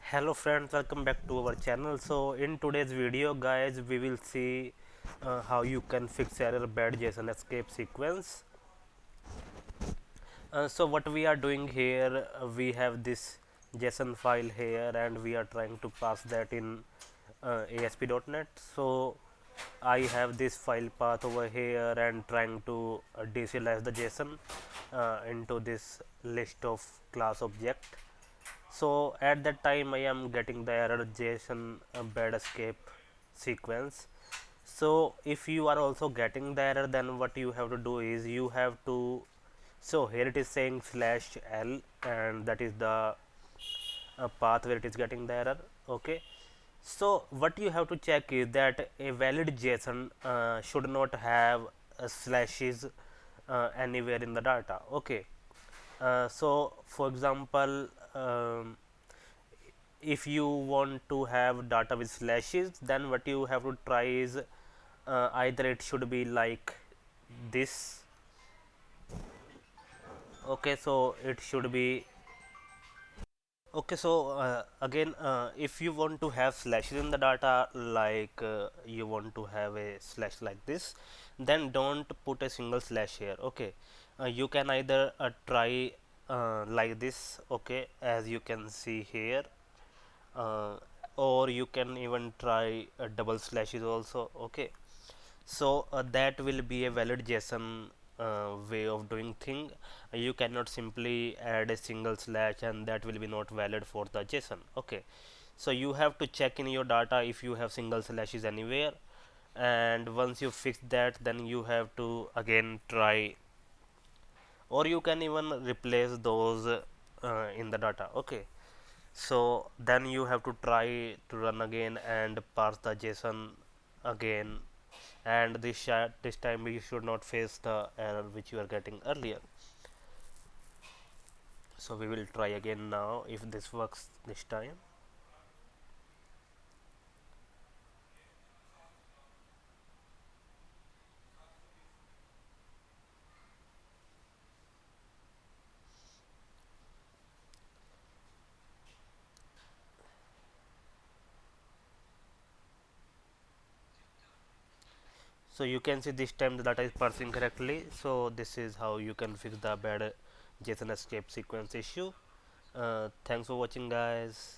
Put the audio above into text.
Hello friends, welcome back to our channel. So in today's video guys, we will see how you can fix error bad JSON escape sequence. So what we are doing here, we have this JSON file here and we are trying to pass that in ASP.NET. So I have this file path over here and trying to deserialize the JSON into this list of class object. So at that time I am getting the error JSON bad escape sequence. So if you are also getting the error, then what you have to do is you have to, so here it is saying /l and that is the path where it is getting the error. Okay, so what you have to check is that a valid JSON should not have slashes anywhere in the data. Okay, so for example, if you want to have data with slashes, then what you have to try is either it should be like this. Okay, so it should be okay. So again, if you want to have slashes in the data, like you want to have a slash like this, then don't put a single slash here. Okay, you can either try like this, okay, as you can see here, uh, or you can even try double slashes also. Okay, so that will be a valid JSON way of doing thing. You cannot simply add a single slash and that will be not valid for the JSON. Okay, so you have to check in your data if you have single slashes anywhere, and once you fix that, then you have to again try, or you can even replace those in the data. Okay, so then you have to try to run again and parse the JSON again, and this time you should not face the error which you are getting earlier. So we will try again now if this works this time. So you can see this time the data is parsing correctly. So this is how you can fix the bad JSON escape sequence issue. Thanks for watching guys.